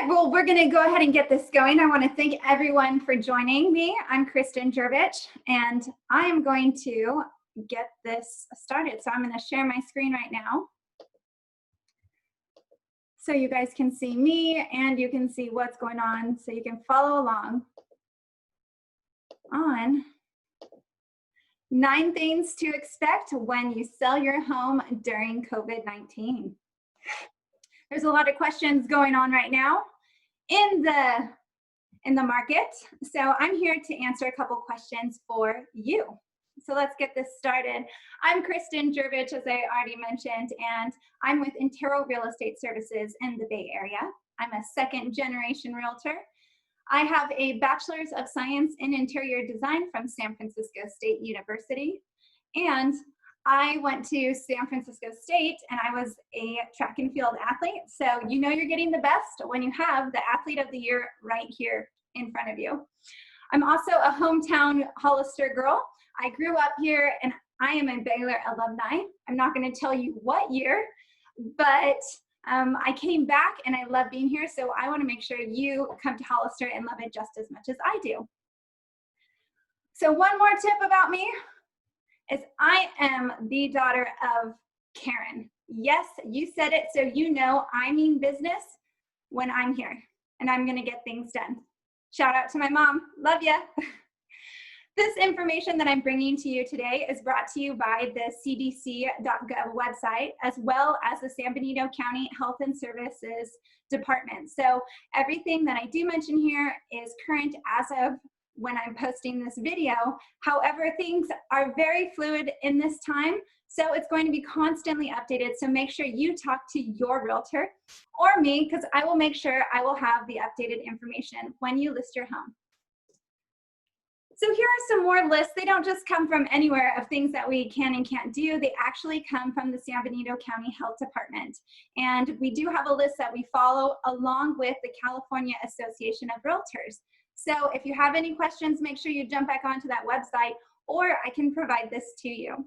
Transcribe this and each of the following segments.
right, well, we're gonna go ahead and get this going. I wanna thank everyone for joining me. I'm Kristen Jurevich, and I am going to get this started. So I'm gonna share my screen right now, so you guys can see me and you can see what's going on, so you can follow along on 9 things to expect when you sell your home during COVID-19. There's a lot of questions going on right now in the market. So I'm here to answer a couple questions for you. So let's get this started. I'm Kristen Jurevich, as I already mentioned, and I'm with Intero Real Estate Services in the Bay Area. I'm a second-generation realtor. I have a Bachelor's of Science in Interior Design from San Francisco State University, and I went to San Francisco State and I was a track and field athlete. So you know you're getting the best when you have the Athlete of the Year right here in front of you. I'm also a hometown Hollister girl. I grew up here and I am a Baylor alumni. I'm not going to tell you what year, but I came back and I love being here. So I want to make sure you come to Hollister and love it just as much as I do. So one more tip about me is I am the daughter of Karen. Yes, you said it, so you know I mean business when I'm here and I'm gonna get things done. Shout out to my mom, love ya. This information that I'm bringing to you today is brought to you by the cdc.gov website, as well as the San Benito County Health and Services Department. So everything that I do mention here is current as of when I'm posting this video. However, things are very fluid in this time, so it's going to be constantly updated. So make sure you talk to your realtor or me, because I will make sure I will have the updated information when you list your home. So here are some more lists. They don't just come from anywhere of things that we can and can't do. They actually come from the San Benito County Health Department. And we do have a list that we follow along with the California Association of Realtors. So if you have any questions, make sure you jump back onto that website, or I can provide this to you.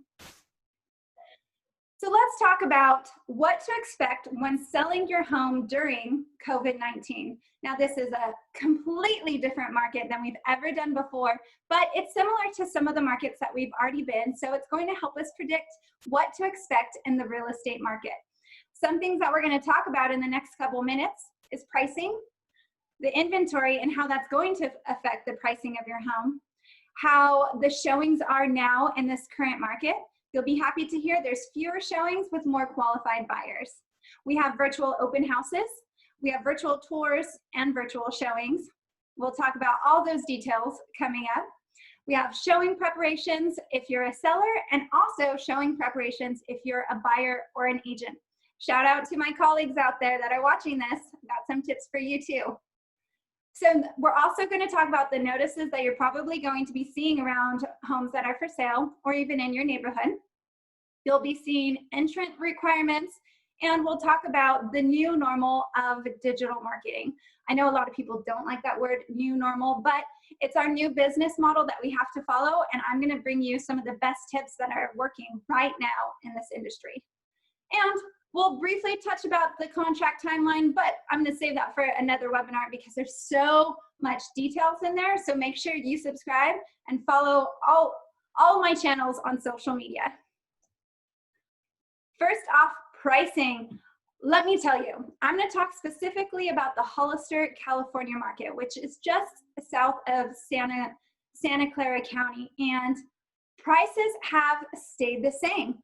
So let's talk about what to expect when selling your home during COVID-19. Now, this is a completely different market than we've ever done before, but it's similar to some of the markets that we've already been. So it's going to help us predict what to expect in the real estate market. Some things that we're going to talk about in the next couple minutes is pricing, the inventory and how that's going to affect the pricing of your home, how the showings are now in this current market. You'll be happy to hear there's fewer showings with more qualified buyers. We have virtual open houses, we have virtual tours and virtual showings. We'll talk about all those details coming up. We have showing preparations if you're a seller, and also showing preparations if you're a buyer or an agent. Shout out to my colleagues out there that are watching this. Got some tips for you too. So we're also going to talk about the notices that you're probably going to be seeing around homes that are for sale or even in your neighborhood. You'll be seeing entrant requirements, and we'll talk about the new normal of digital marketing. I know a lot of people don't like that word, new normal, but it's our new business model that we have to follow, and I'm going to bring you some of the best tips that are working right now in this industry. And we'll briefly touch about the contract timeline, but I'm going to save that for another webinar because there's so much details in there. So make sure you subscribe and follow all my channels on social media. First off, pricing. Let me tell you, I'm going to talk specifically about the Hollister, California market, which is just south of Santa Clara County, and prices have stayed the same.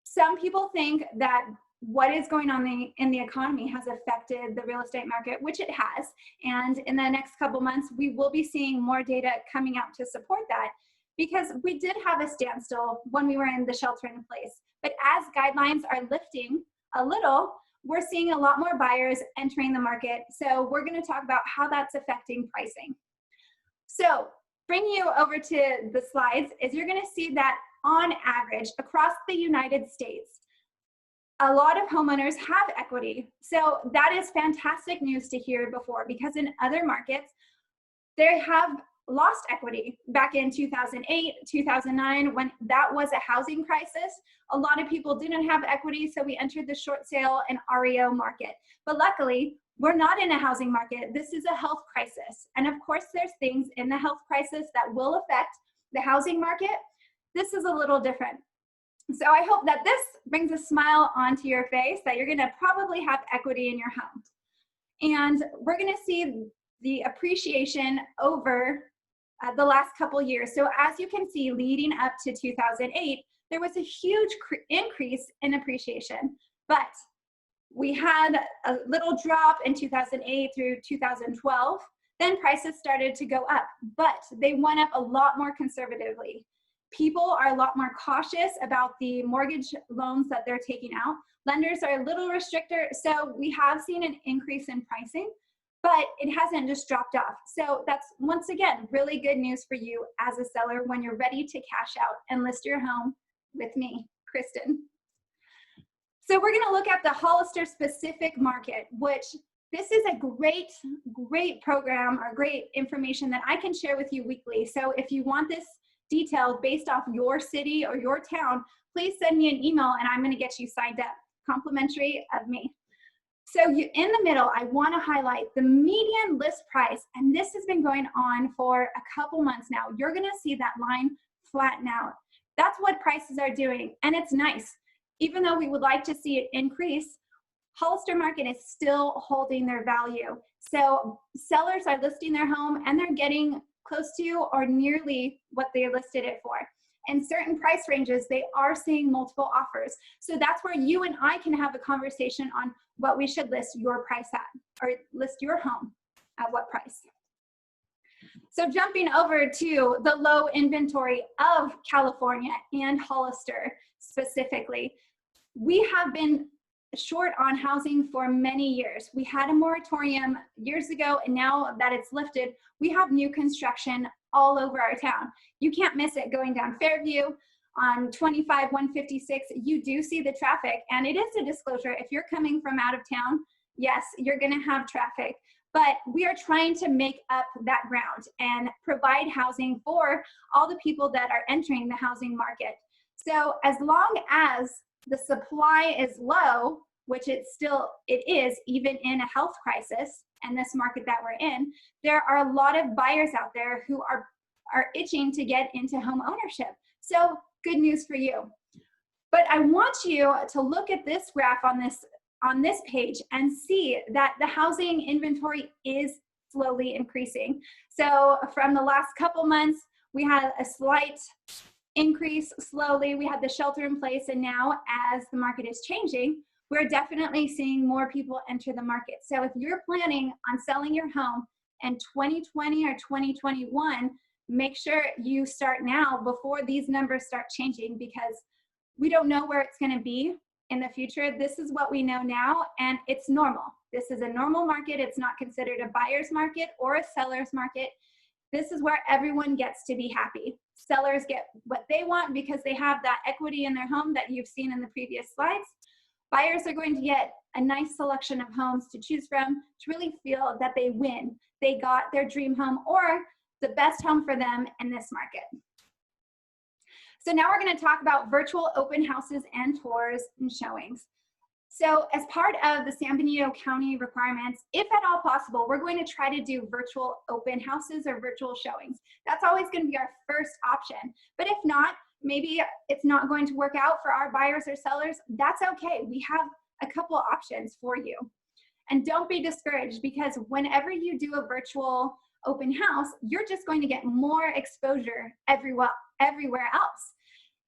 Some people think that what is going on in the economy has affected the real estate market, which it has. And in the next couple months, we will be seeing more data coming out to support that, because we did have a standstill when we were in the shelter in place. But as guidelines are lifting a little, we're seeing a lot more buyers entering the market. So we're going to talk about how that's affecting pricing. So bring you over to the slides is you're going to see that on average across the United States, a lot of homeowners have equity. So that is fantastic news to hear before, because in other markets, they have lost equity back in 2008, 2009, when that was a housing crisis. A lot of people didn't have equity, so we entered the short sale and REO market. But luckily, we're not in a housing market. This is a health crisis. And of course, there's things in the health crisis that will affect the housing market. This is a little different. So I hope that this brings a smile onto your face, that you're gonna probably have equity in your home. And we're gonna see the appreciation over the last couple years. So as you can see, leading up to 2008, there was a huge increase in appreciation, but we had a little drop in 2008 through 2012. Then prices started to go up, but they went up a lot more conservatively. People are a lot more cautious about the mortgage loans that they're taking out. Lenders are a little restrictor, so we have seen an increase in pricing, but it hasn't just dropped off. So that's, once again, really good news for you as a seller when you're ready to cash out and list your home with me, Kristen. So we're gonna look at the Hollister specific market, which this is a great program or great information that I can share with you weekly. So if you want this detailed based off your city or your town, please send me an email and I'm gonna get you signed up, complimentary of me. So in the middle, I wanna highlight the median list price, and this has been going on for a couple months now. You're gonna see that line flatten out. That's what prices are doing, and it's nice. Even though we would like to see it increase, Hollister market is still holding their value. So sellers are listing their home and they're getting close to or nearly what they listed it for. In certain price ranges, they are seeing multiple offers. So that's where you and I can have a conversation on what we should list your price at, or list your home at what price. So jumping over to the low inventory of California and Hollister specifically, we have been short on housing for many years. We had a moratorium years ago, and now that it's lifted, we have new construction all over our town. You can't miss it going down Fairview on 25 156. You do see the traffic, and it is a disclosure. If you're coming from out of town, yes, you're gonna have traffic, but we are trying to make up that ground and provide housing for all the people that are entering the housing market. So as long as the supply is low, which it is even in a health crisis and this market that we're in, there are a lot of buyers out there who are itching to get into home ownership. So good news for you. But I want you to look at this graph on this page and see that the housing inventory is slowly increasing. So from the last couple months, we had a slight increase slowly. We had the shelter in place, and now as the market is changing, we're definitely seeing more people enter the market. So if you're planning on selling your home in 2020 or 2021, make sure you start now before these numbers start changing, because we don't know where it's going to be in the future. This is what we know now, and it's normal. This is a normal market. It's not considered a buyer's market or a seller's market. This is where everyone gets to be happy. Sellers get what they want because they have that equity in their home that you've seen in the previous slides. Buyers are going to get a nice selection of homes to choose from to really feel that they win. They got their dream home or the best home for them in this market. So now we're going to talk about virtual open houses and tours and showings. So as part of the San Benito County requirements, if at all possible, we're going to try to do virtual open houses or virtual showings. That's always going to be our first option. But if not, maybe it's not going to work out for our buyers or sellers. That's okay. We have a couple options for you. And don't be discouraged, because whenever you do a virtual open house, you're just going to get more exposure everywhere else.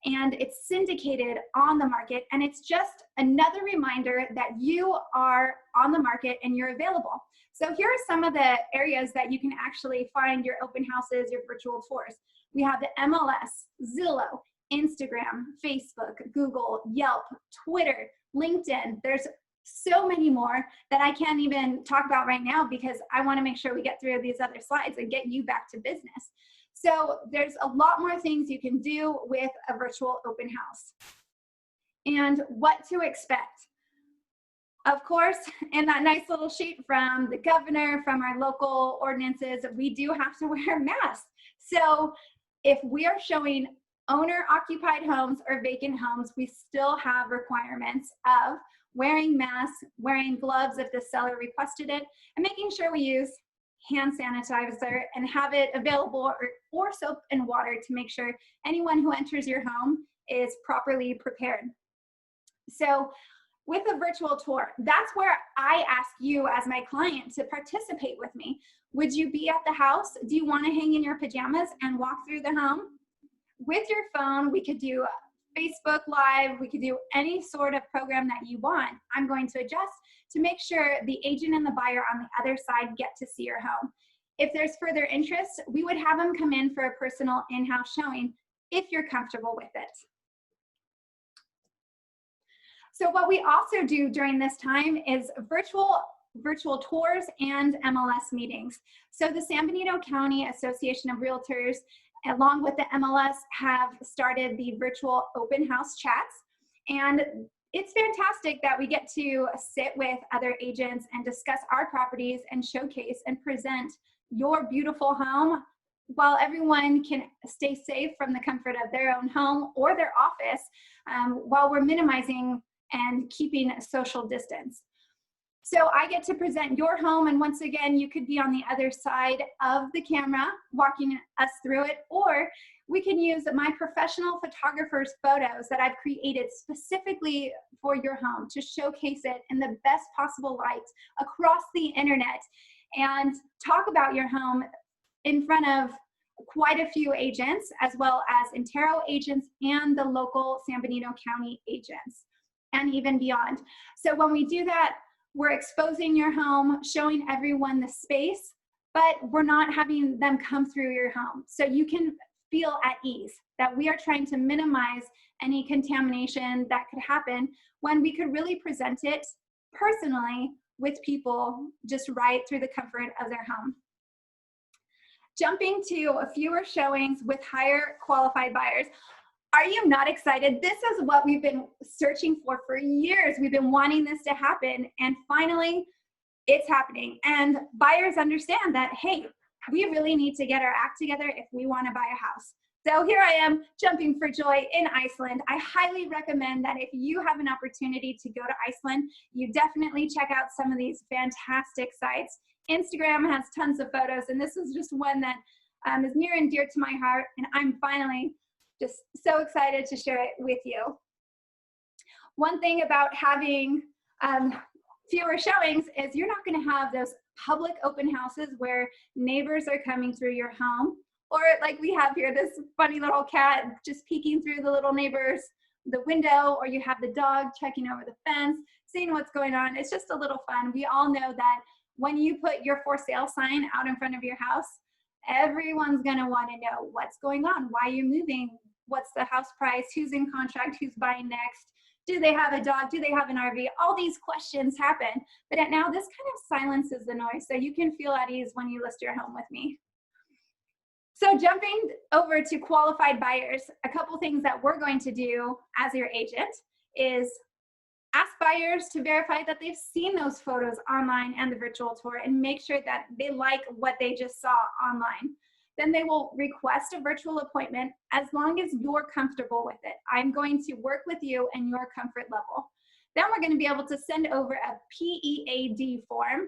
And it's syndicated on the market, and it's just another reminder that you are on the market and you're available. So here are some of the areas that you can actually find your open houses, your virtual tours. We have the MLS, Zillow, Instagram, Facebook, Google, Yelp, Twitter, LinkedIn. There's so many more that I can't even talk about right now, because I want to make sure we get through these other slides and get you back to business. So there's a lot more things you can do with a virtual open house. And what to expect. Of course, in that nice little sheet from the governor, from our local ordinances, we do have to wear masks. So if we are showing owner-occupied homes or vacant homes, we still have requirements of wearing masks, wearing gloves if the seller requested it, and making sure we use hand sanitizer and have it available, or soap and water to make sure anyone who enters your home is properly prepared. So with a virtual tour, that's where I ask you as my client to participate with me. Would you be at the house? Do you want to hang in your pajamas and walk through the home? With your phone, we could do Facebook Live, we could do any sort of program that you want. I'm going to adjust to make sure the agent and the buyer on the other side get to see your home. If there's further interest, we would have them come in for a personal in-house showing if you're comfortable with it. So what we also do during this time is virtual tours and MLS meetings. So the San Benito County Association of Realtors, along with the MLS, have started the virtual open house chats. And it's fantastic that we get to sit with other agents and discuss our properties and showcase and present your beautiful home while everyone can stay safe from the comfort of their own home or their office, while we're minimizing and keeping a social distance. So I get to present your home, and once again, you could be on the other side of the camera walking us through it, or we can use my professional photographer's photos that I've created specifically for your home to showcase it in the best possible light across the internet and talk about your home in front of quite a few agents, as well as Intero agents and the local San Benito County agents, and even beyond. So when we do that, we're exposing your home, showing everyone the space, but we're not having them come through your home. So you can feel at ease that we are trying to minimize any contamination that could happen when we could really present it personally with people just right through the comfort of their home. Jumping to fewer showings with higher qualified buyers. Are you not excited? This is what we've been searching for years. We've been wanting this to happen, and finally it's happening. And buyers understand that, hey, we really need to get our act together if we want to buy a house. So here I am jumping for joy in Iceland. I highly recommend that if you have an opportunity to go to Iceland, you definitely check out some of these fantastic sites. Instagram has tons of photos, and this is just one that is near and dear to my heart, and I'm finally just so excited to share it with you. One thing about having fewer showings is you're not going to have those public open houses where neighbors are coming through your home, or like we have here, this funny little cat just peeking through the little neighbor's the window, or you have the dog checking over the fence, seeing what's going on. It's just a little fun. We all know that when you put your for sale sign out in front of your house, everyone's going to want to know what's going on, why you're moving, what's the house price, who's in contract, who's buying next, do they have a dog, do they have an RV? All these questions happen, but now this kind of silences the noise, so you can feel at ease when you list your home with me. So jumping over to qualified buyers, a couple things that we're going to do as your agent is ask buyers to verify that they've seen those photos online and the virtual tour, and make sure that they like what they just saw online. Then they will request a virtual appointment as long as you're comfortable with it. I'm going to work with you and your comfort level. Then we're going to be able to send over a PEAD form.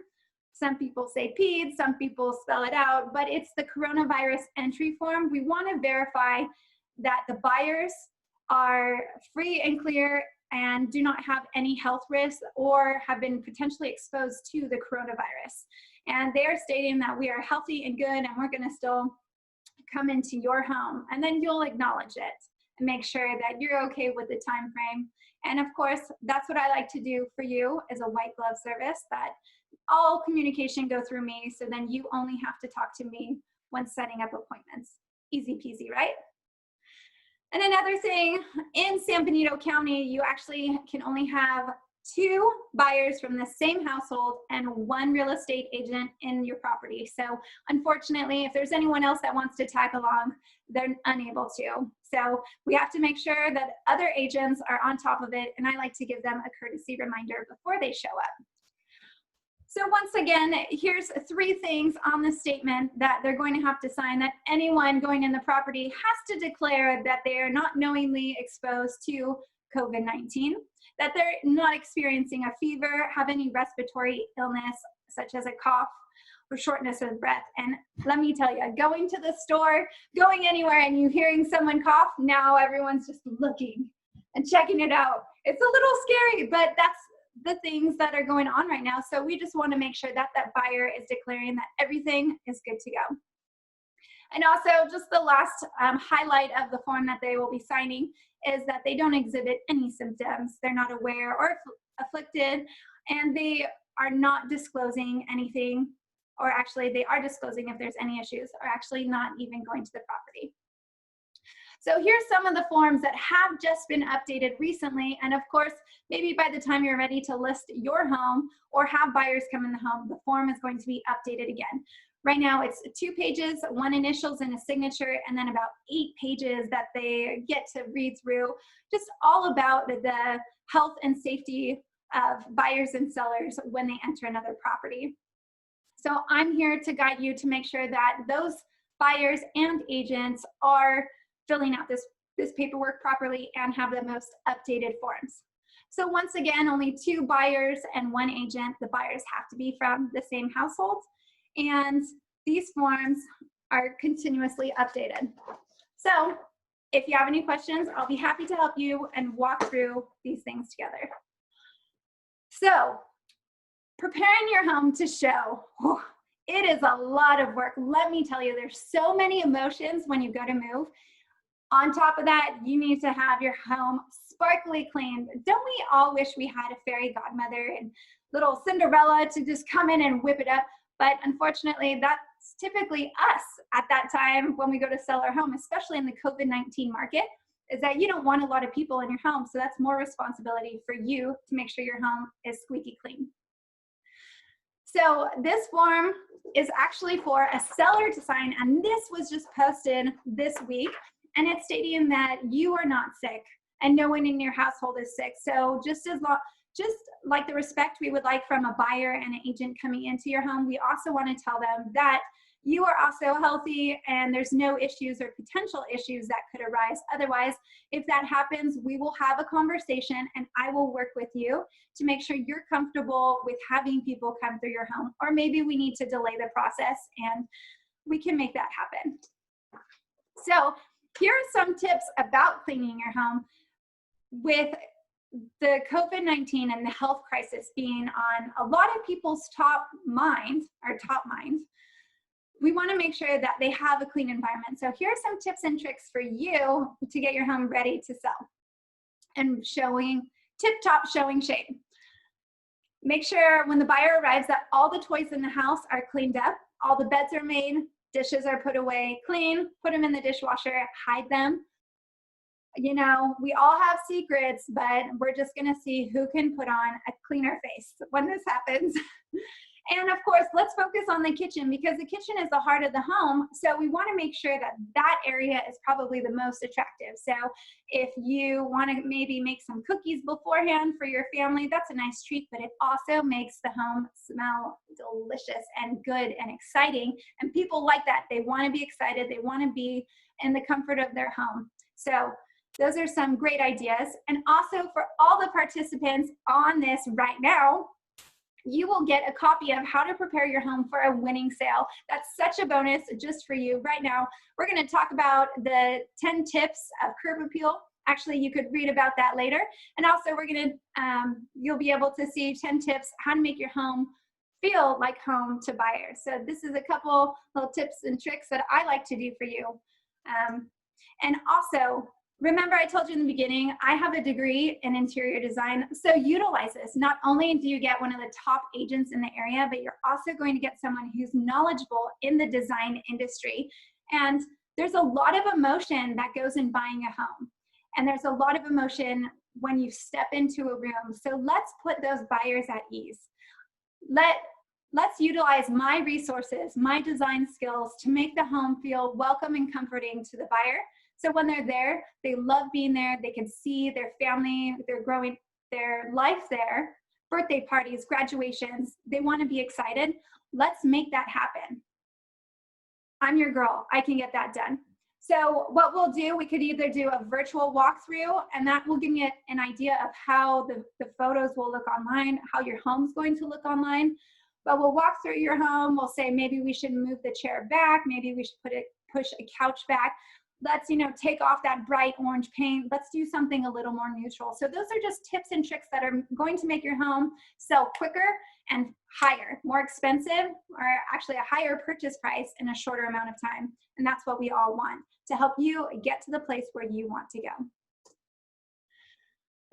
Some people say PEAD, some people spell it out, but it's the coronavirus entry form. We want to verify that the buyers are free and clear and do not have any health risks or have been potentially exposed to the coronavirus. And they are stating that we are healthy and good, and we're going to still come into your home. And then you'll acknowledge it and make sure that you're okay with the time frame. And of course, that's what I like to do for you, is a white glove service, that all communication go through me, so then you only have to talk to me when setting up appointments. Easy peasy, right? And another thing, in San Benito County, you actually can only have 2 buyers from the same household and 1 real estate agent in your property. So unfortunately, if there's anyone else that wants to tag along, they're unable to. So we have to make sure that other agents are on top of it, and I like to give them a courtesy reminder before they show up. So once again, here's 3 things on the statement that they're going to have to sign, that anyone going in the property has to declare that they are not knowingly exposed to COVID-19, that they're not experiencing a fever, have any respiratory illness, such as a cough or shortness of breath. And let me tell you, going to the store, going anywhere, and you hearing someone cough, now everyone's just looking and checking it out. It's a little scary, but that's the things that are going on right now. So we just want to make sure that that buyer is declaring that everything is good to go. And also, just the last highlight of the form that they will be signing is that they don't exhibit any symptoms. They're not aware or afflicted, and they are not disclosing anything, or actually they are disclosing if there's any issues, or actually not even going to the property. So here's some of the forms that have just been updated recently. And of course, maybe by the time you're ready to list your home or have buyers come in the home, the form is going to be updated again. Right now it's 2 pages, 1 initials and a signature, and then about 8 pages that they get to read through, just all about the health and safety of buyers and sellers when they enter another property. So I'm here to guide you to make sure that those buyers and agents are filling out this paperwork properly and have the most updated forms. So once again, only 2 buyers and 1 agent. The buyers have to be from the same household, and these forms are continuously updated. So if you have any questions, I'll be happy to help you and walk through these things together. So preparing your home to show, it is a lot of work. Let me tell you, there's so many emotions when you go to move. On top of that, you need to have your home sparkly clean. Don't we all wish we had a fairy godmother and little Cinderella to just come in and whip it up? But unfortunately, that's typically us at that time when we go to sell our home, especially in the COVID-19 market, is that you don't want a lot of people in your home. So that's more responsibility for you to make sure your home is squeaky clean. So this form is actually for a seller to sign, and this was just posted this week. And it's stating that you are not sick and no one in your household is sick. So just like the respect we would like from a buyer and an agent coming into your home, we also want to tell them that you are also healthy and there's no issues or potential issues that could arise. Otherwise, if that happens, we will have a conversation and I will work with you to make sure you're comfortable with having people come through your home. Or maybe we need to delay the process and we can make that happen. So here are some tips about cleaning your home. With the COVID-19 and the health crisis being on a lot of people's top mind, we want to make sure that they have a clean environment. So here are some tips and tricks for you to get your home ready to sell and showing tip-top showing shape. Make sure when the buyer arrives that all the toys in the house are cleaned up, all the beds are made, dishes are put away clean, put them in the dishwasher, hide them. You know, we all have secrets, but we're just gonna see who can put on a cleaner face when this happens. And of course, let's focus on the kitchen because the kitchen is the heart of the home. So we wanna make sure that that area is probably the most attractive. So if you wanna maybe make some cookies beforehand for your family, that's a nice treat, but it also makes the home smell delicious and good and exciting. And people like that. They wanna be excited. They wanna be in the comfort of their home. So those are some great ideas. And also for all the participants on this right now, you will get a copy of how to prepare your home for a winning sale. That's such a bonus just for you right now. We're going to talk about the 10 tips of curb appeal. Actually, you could read about that later. And also we're going to, you'll be able to see 10 tips how to make your home feel like home to buyers. So this is a couple little tips and tricks that I like to do for you. And also, remember I told you in the beginning, I have a degree in interior design, so utilize this. Not only do you get one of the top agents in the area, but you're also going to get someone who's knowledgeable in the design industry. And there's a lot of emotion that goes in buying a home. And there's a lot of emotion when you step into a room. So let's put those buyers at ease. Let's utilize my resources, my design skills to make the home feel welcome and comforting to the buyer. So when they're there, they love being there. They can see their family, they're growing their life there, birthday parties, graduations. They want to be excited. Let's make that happen. I'm your girl. I can get that done. So what we'll do, we could either do a virtual walkthrough, and that will give me an idea of how the photos will look online, how your home's going to look online. But we'll walk through your home. We'll say maybe we should move the chair back. Maybe we should push a couch back. Let's, take off that bright orange paint. Let's do something a little more neutral. So those are just tips and tricks that are going to make your home sell quicker and higher, more expensive, or actually a higher purchase price in a shorter amount of time. And that's what we all want, to help you get to the place where you want to go.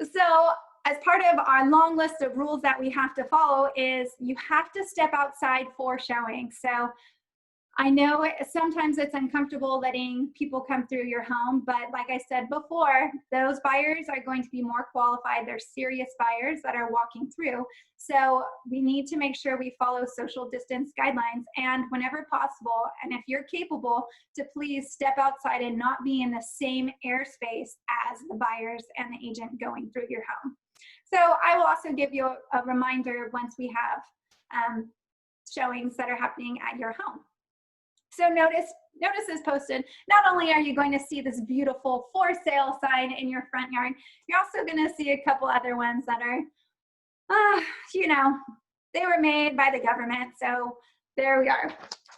So as part of our long list of rules that we have to follow is you have to step outside for showing. So I know sometimes it's uncomfortable letting people come through your home, but like I said before, those buyers are going to be more qualified. They're serious buyers that are walking through. So we need to make sure we follow social distance guidelines, and whenever possible, and if you're capable, to please step outside and not be in the same airspace as the buyers and the agent going through your home. So I will also give you a reminder once we have showings that are happening at your home. So notice is posted. Not only are you going to see this beautiful for sale sign in your front yard, you're also going to see a couple other ones that are, they were made by the government. So there we are.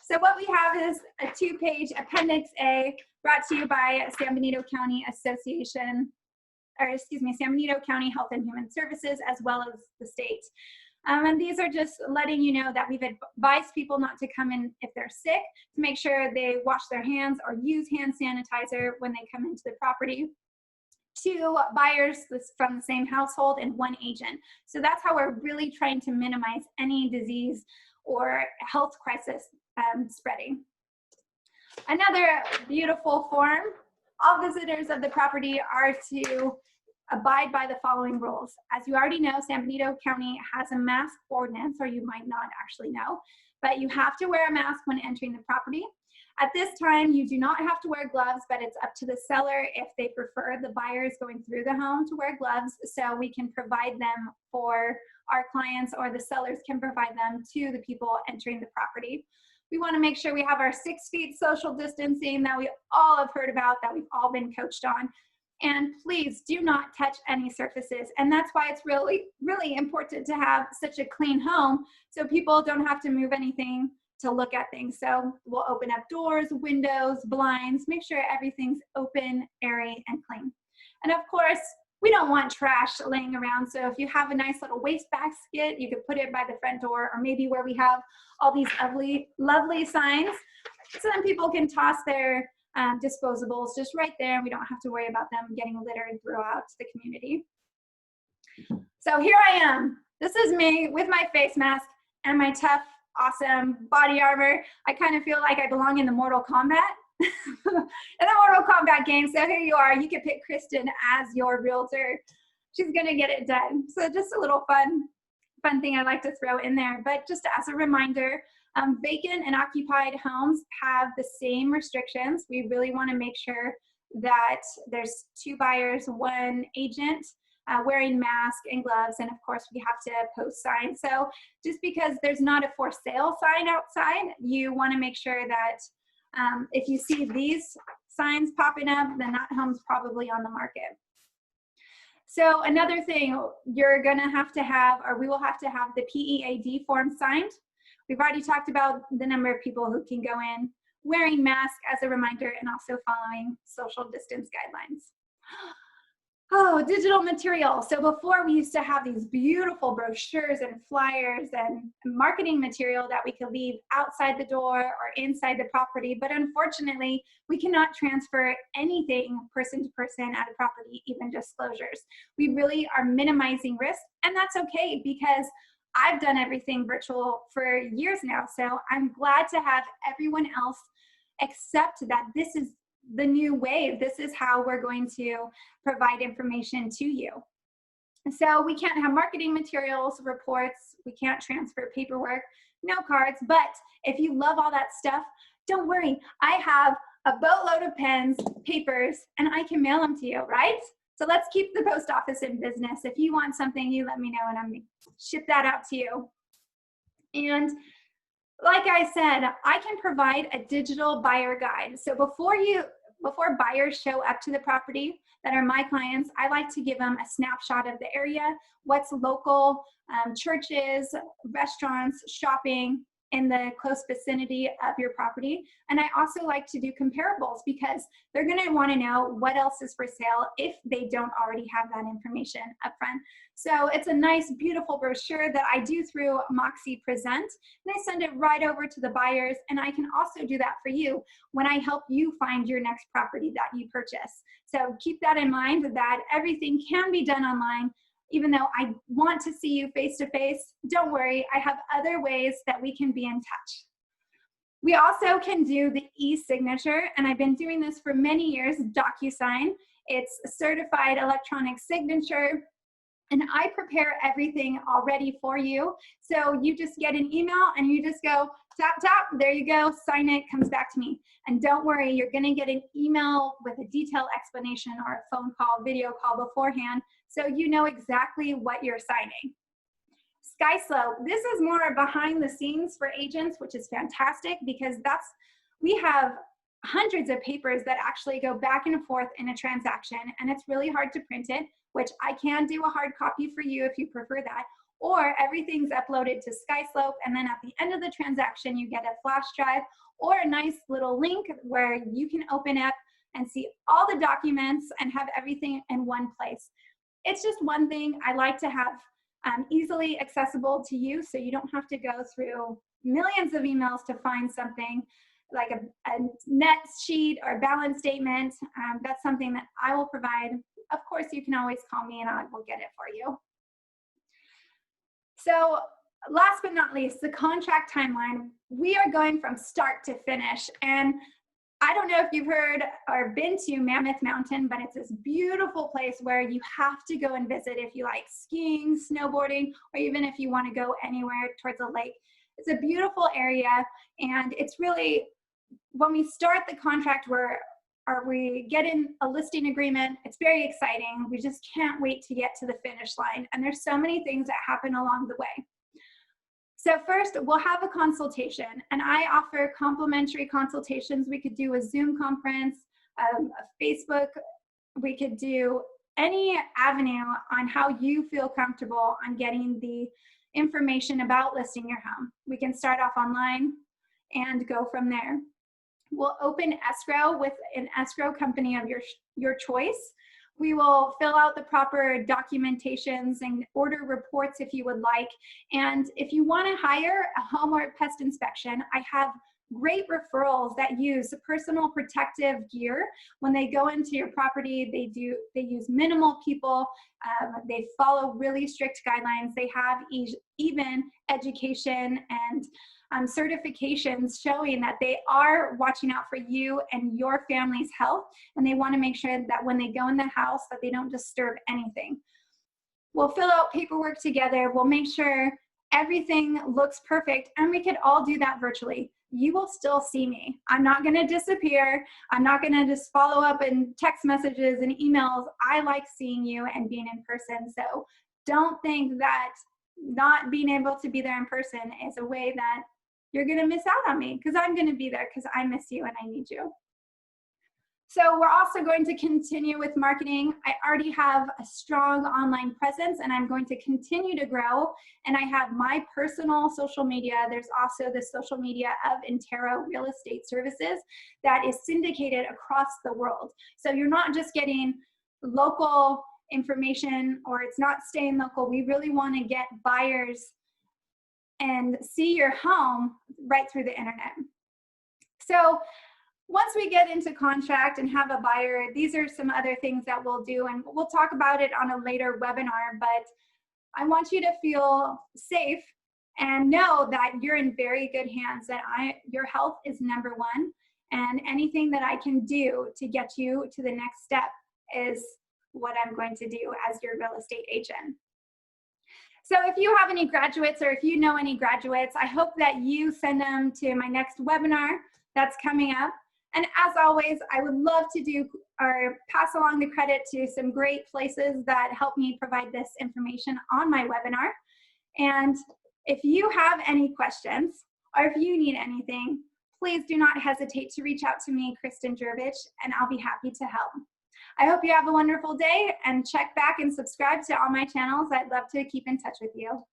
So what we have is a 2-page Appendix A brought to you by San Benito County Association, San Benito County Health and Human Services, as well as the state. And these are just letting you know that we've advised people not to come in if they're sick, to make sure they wash their hands or use hand sanitizer when they come into the property. 2 buyers from the same household and 1 agent. So that's how we're really trying to minimize any disease or health crisis spreading. Another beautiful form. All visitors of the property are to abide by the following rules. As you already know, San Benito County has a mask ordinance, or you might not actually know, but you have to wear a mask when entering the property. At this time, you do not have to wear gloves, but it's up to the seller if they prefer the buyers going through the home to wear gloves, so we can provide them for our clients, or the sellers can provide them to the people entering the property. We want to make sure we have our 6 feet social distancing that we all have heard about, that we've all been coached on. And please do not touch any surfaces. And that's why it's really, really important to have such a clean home, so people don't have to move anything to look at things. So we'll open up doors, windows, blinds, make sure everything's open, airy, and clean. And of course, we don't want trash laying around. So if you have a nice little waste basket, you could put it by the front door, or maybe where we have all these lovely signs, so then people can toss their disposables just right there. We don't have to worry about them getting littered throughout the community. So here I am. This is me with my face mask and my tough, awesome body armor. I kind of feel like I belong in the Mortal Kombat. in the Mortal Kombat game. So here you are. You can pick Kristen as your realtor. She's gonna get it done. So just a little fun thing I like to throw in there. But just as a reminder, vacant and occupied homes have the same restrictions. We really want to make sure that there's 2 buyers, 1 agent, wearing mask and gloves, and of course we have to post signs. So just because there's not a for sale sign outside, you want to make sure that if you see these signs popping up, then that home's probably on the market. So another thing, you're gonna have to have, or we will have to have the PEAD form signed. We've already talked about the number of people who can go in, wearing masks as a reminder, and also following social distance guidelines. Oh, digital material. So before, we used to have these beautiful brochures and flyers and marketing material that we could leave outside the door or inside the property, but unfortunately, we cannot transfer anything person to person at a property, even disclosures. We really are minimizing risk, and that's okay, because I've done everything virtual for years now, so I'm glad to have everyone else accept that this is the new wave. This is how we're going to provide information to you. So we can't have marketing materials, reports, we can't transfer paperwork, no cards, but if you love all that stuff, don't worry. I have a boatload of pens, papers, and I can mail them to you, right? So let's keep the post office in business. If you want something, you let me know and I'm gonna ship that out to you. And like I said, I can provide a digital buyer guide. So before buyers show up to the property that are my clients, I like to give them a snapshot of the area, what's local, churches, restaurants, shopping in the close vicinity of your property. And I also like to do comparables because they're gonna wanna know what else is for sale if they don't already have that information up front. So it's a nice, beautiful brochure that I do through Moxie Present, and I send it right over to the buyers, and I can also do that for you when I help you find your next property that you purchase. So keep that in mind, that everything can be done online. Even though I want to see you face to face, don't worry, I have other ways that we can be in touch. We also can do the e-signature, and I've been doing this for many years, DocuSign. It's a certified electronic signature, and I prepare everything already for you. So you just get an email and you just go tap, tap, there you go, sign it, comes back to me. And don't worry, you're gonna get an email with a detailed explanation or a phone call, video call beforehand, so you know exactly what you're signing. SkySlope, this is more behind the scenes for agents, which is fantastic because we have hundreds of papers that actually go back and forth in a transaction, and it's really hard to print it, which I can do a hard copy for you if you prefer that, or everything's uploaded to SkySlope, and then at the end of the transaction, you get a flash drive or a nice little link where you can open up and see all the documents and have everything in one place. It's just one thing I like to have easily accessible to you so you don't have to go through millions of emails to find something like a net sheet or balance statement. That's something that I will provide. Of course, you can always call me and I will get it for you. So last but not least, the contract timeline. We are going from start to finish. And I don't know if you've heard or been to Mammoth Mountain, but it's this beautiful place where you have to go and visit if you like skiing, snowboarding, or even if you want to go anywhere towards a lake. It's a beautiful area, and it's really, when we start the contract, we get in a listing agreement. It's very exciting. We just can't wait to get to the finish line. And there's so many things that happen along the way. So first, we'll have a consultation, and I offer complimentary consultations. We could do a Zoom conference, a Facebook. We could do any avenue on how you feel comfortable on getting the information about listing your home. We can start off online and go from there. We'll open escrow with an escrow company of your choice. We will fill out the proper documentations and order reports if you would like. And if you want to hire a home or pest inspection, I have great referrals that use personal protective gear. When they go into your property, they use minimal people. They follow really strict guidelines. They have even education and certifications showing that they are watching out for you and your family's health, and they want to make sure that when they go in the house that they don't disturb anything. We'll fill out paperwork together. We'll make sure everything looks perfect, and we could all do that virtually. You will still see me. I'm not going to disappear. I'm not going to just follow up in text messages and emails. I like seeing you and being in person. So don't think that not being able to be there in person is a way that you're going to miss out on me, because I'm going to be there because I miss you and I need you. So we're also going to continue with marketing. I already have a strong online presence, and I'm going to continue to grow. And I have my personal social media. There's also the social media of Intero Real Estate Services that is syndicated across the world. So you're not just getting local information, or it's not staying local. We really want to get buyers and see your home right through the internet. So once we get into contract and have a buyer, these are some other things that we'll do, and we'll talk about it on a later webinar, but I want you to feel safe and know that you're in very good hands, that your health is number one, And anything that I can do to get you to the next step is what I'm going to do as your real estate agent. So if you have any graduates or if you know any graduates, I hope that you send them to my next webinar that's coming up. And as always, I would love to do or pass along the credit to some great places that help me provide this information on my webinar. And if you have any questions or if you need anything, please do not hesitate to reach out to me, Kristen Jurevich, and I'll be happy to help. I hope you have a wonderful day, and check back and subscribe to all my channels. I'd love to keep in touch with you.